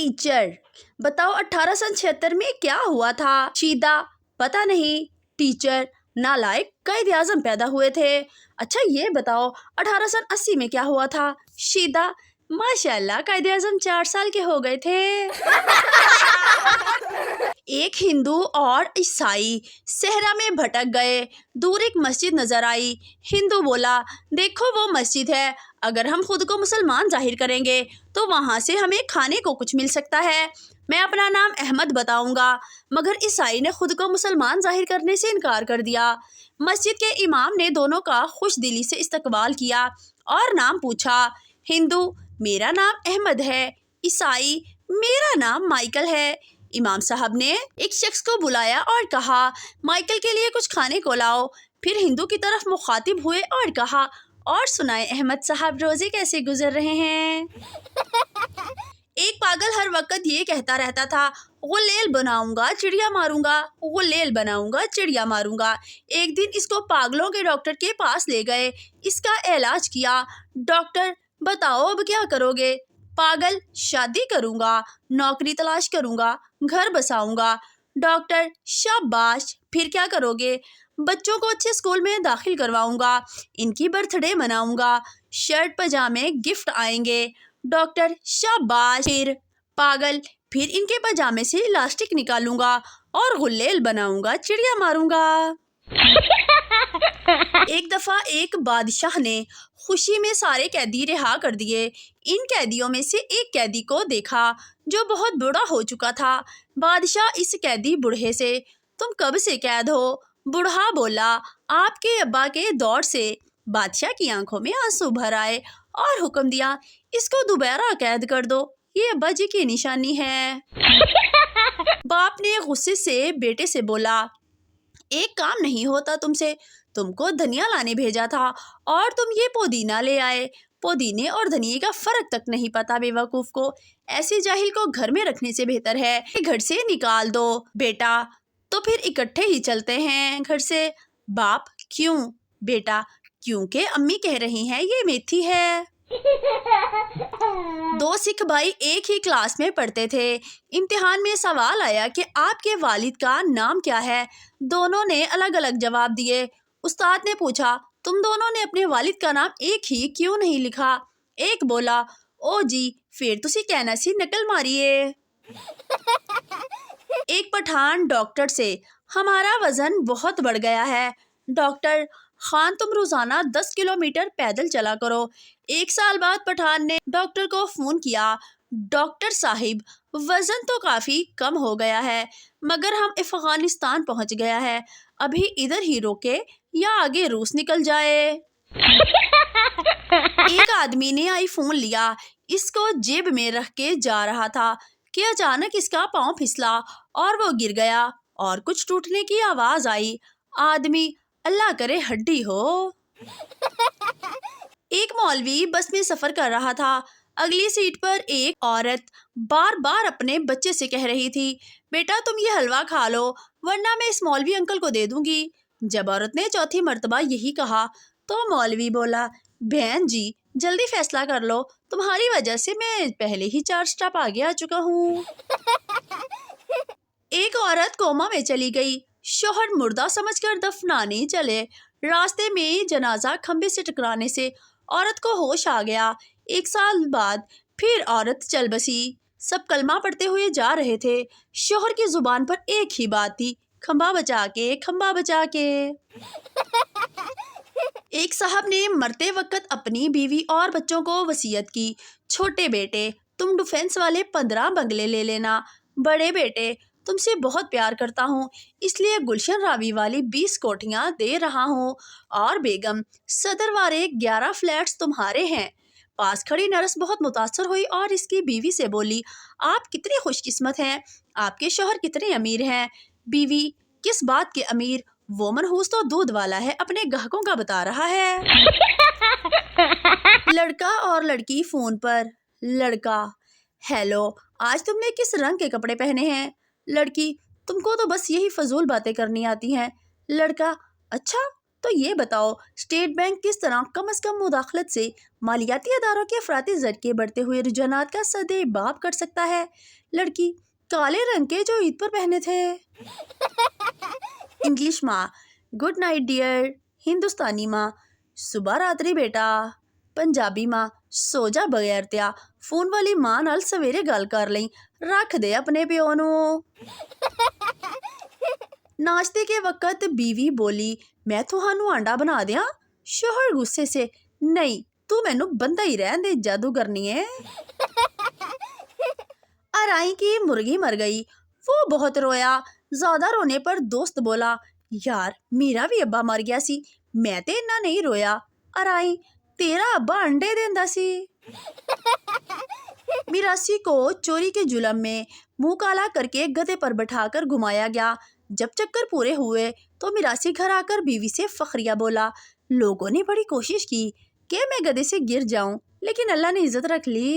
Teacher बताओ 1876 में क्या हुआ था? शीदा पता नहीं टीचर, नालायक, कायदे आजम पैदा हुए थे। अच्छा ये बताओ 1880 में क्या हुआ था? शीदा माशाल्लाह कायदे आजम 4 साल के हो गए थे। एक हिंदू और ईसाई सहरा में भटक गए। दूर एक मस्जिद नजर आई। हिंदू बोला, देखो वो मस्जिद है, अगर हम खुद को मुसलमान जाहिर करेंगे तो वहाँ से हमें खाने को कुछ मिल सकता है। मैं अपना नाम अहमद बताऊंगा। मगर ईसाई ने खुद को मुसलमान जाहिर करने से इनकार कर दिया। मस्जिद के इमाम ने दोनों का खुश दिली से इस्तकबाल किया और नाम पूछा। हिंदू, मेरा नाम अहमद है। ईसाई, मेरा नाम माइकल है। इमाम साहब ने एक शख्स को बुलाया और कहा, माइकल के लिए कुछ खाने को लाओ। फिर हिंदू की तरफ मुखातिब हुए और कहा, और सुनाए अहमद साहब, रोजे कैसे गुजर रहे हैं? एक पागल हर वक्त ये कहता रहता था, गुलेल बनाऊंगा चिड़िया मारूंगा, गुलेल बनाऊंगा चिड़िया मारूंगा। एक दिन इसको पागलों के डॉक्टर के पास ले गए। इसका इलाज किया। डॉक्टर, बताओ अब क्या करोगे? पागल, शादी करूंगा, नौकरी तलाश करूंगा, घर बसाऊंगा। डॉक्टर, शाबाश, फिर क्या करोगे? बच्चों को अच्छे स्कूल में दाखिल करवाऊंगा, इनकी बर्थडे मनाऊंगा, शर्ट पजामे गिफ्ट आएंगे। डॉक्टर, शाबाश। फिर पागल, फिर इनके पजामे से इलास्टिक निकालूंगा और गुलेल बनाऊंगा, चिड़िया मारूंगा। एक दफा एक बादशाह ने खुशी में सारे कैदी रिहा कर दिए। इन कैदियों में से एक कैदी को देखा जो बहुत बूढ़ा हो चुका था। बादशाह इस कैदी बूढ़े से, तुम कब से कैद हो? बूढ़ा बोला, आपके अब्बा के दौर से। बादशाह की आंखों में आंसू भर आए और हुक्म दिया, इसको दोबारा कैद कर दो, ये अब्बा जी की निशानी है। बाप ने गुस्से से बेटे से बोला, एक काम नहीं होता तुमसे, तुमको धनिया लाने भेजा था और तुम ये पुदीना ले आए। पुदीने और धनिये का फर्क तक नहीं पता बेवकूफ को। ऐसे जाहिल को घर में रखने से बेहतर है कि घर से निकाल दो। बेटा, तो फिर इकट्ठे ही चलते हैं घर से। बाप, क्यों? बेटा, क्योंकि अम्मी कह रही हैं ये मेथी है। दो सिख भाई एक ही क्लास में पढ़ते थे। इम्तिहान में सवाल आया कि आपके वालिद का नाम क्या है। दोनों ने अलग अलग जवाब दिए। उस्ताद ने पूछा, तुम दोनों ने अपने वालिद का नाम एक ही क्यों नहीं लिखा? एक बोला, ओ जी, फिर तुसी कहना सी नकल मारिए। एक पठान डॉक्टर से, हमारा वजन बहुत बढ़ गया है। डॉक्टर, खान तुम रोजाना 10 किलोमीटर पैदल चला करो। 1 साल बाद पठान ने डॉक्टर को फोन किया, डॉक्टर साहिब, वजन तो काफी कम हो गया है, मगर हम अफगानिस्तान पहुंच गया है, अभी इधर ही रोके या आगे रूस निकल जाए। एक आदमी ने आईफोन लिया, इसको जेब में रख के जा रहा था कि अचानक इसका पांव फिसला और वो गिर गया और कुछ टूटने की आवाज आई। आदमी, अल्लाह करे हड्डी हो। एक मौलवी बस में सफर कर रहा था। अगली सीट पर एक औरत बार बार अपने बच्चे से कह रही थी, बेटा तुम ये हलवा खा लो वरना मैं इस मौलवी अंकल को दे दूंगी। जब औरत ने चौथी मर्तबा यही कहा तो मौलवी बोला, बहन जी जल्दी फैसला कर लो, तुम्हारी वजह से मैं पहले ही 4 स्टॉप आगे आ चुका हूँ। एक औरत कोमा में चली गई। शोहर मुर्दा समझकर दफनाने चले। रास्ते में जनाजा खंबे से टकराने से औरत को होश आ गया। 1 साल बाद फिर औरत चल बसी। सब कलमा पढ़ते हुए जा रहे थे। शोहर की जुबान पर एक ही बात थी, खंबा बचा के, खंबा बचा के। एक साहब ने मरते वक्त अपनी बीवी और बच्चों को वसीयत की, छोटे बेटे तुम डिफेंस वाले 15 बंगले ले लेना। बड़े बेटे, तुमसे बहुत प्यार करता हूँ, इसलिए गुलशन रावी वाली 20 कोठियाँ दे रहा हूँ। और बेगम, सदर वाले 11 फ्लैट्स तुम्हारे हैं। पास खड़ी नर्स बहुत मुतासर हुई और इसकी बीवी से बोली, आप कितनी खुशकिस्मत हैं, आपके शौहर कितने अमीर हैं। बीवी, किस बात के अमीर? वो मनहूस तो दूध वाला है, अपने ग्राहकों का बता रहा है। लड़का और लड़की फोन पर। लड़का, हेलो, आज तुमने किस रंग के कपड़े पहने हैं? लड़की, तुमको तो बस यही फजूल बातें करनी आती हैं। लड़का, अच्छा تو یہ بتاؤ اسٹیٹ بینک کس طرح کم از کم مداخلت سے مالیاتی اداروں کے افراطی زر کے بڑھتے ہوئے رجحانات کا سد باب کر سکتا ہے؟ لڑکی: کالے رنگ کے جو عید پر پہنے تھے۔ انگلش ماں: گڈ نائٹ ڈیئر۔ ہندوستانی ماں: صبح راتری بیٹا۔ پنجابی ماں: سو جا بغیر تیا، فون والی ماں نال سویرے گل کر لیں، رکھ دے اپنے پیو نو۔ ناشتے کے وقت بیوی بولی: میں تھانوں آنڈا بنا دیاں؟ شوہر غصے سے: نہیں، تو مینوں بندہ ہی رہن دے، جادوگرنی ہے۔ ارائی کی مرغی مر گئی، وہ بہت رویا۔ زیادہ رونے پر دوست بولا: یار میرا بھی ابا مر گیا سی، میں تے اتنا نہیں رویا۔ ارائی: تیرا ابا انڈے دیندا سی۔ میراسی کو چوری کے جرم میں منہ کالا کر کے گدھے پر بٹھا کر گھمایا گیا۔ جب چکر پورے ہوئے تو میراسی گھر آ کر بیوی سے فخریہ بولا: لوگوں نے بڑی کوشش کی کہ میں گدھے سے گر جاؤں، لیکن اللہ نے عزت رکھ لی۔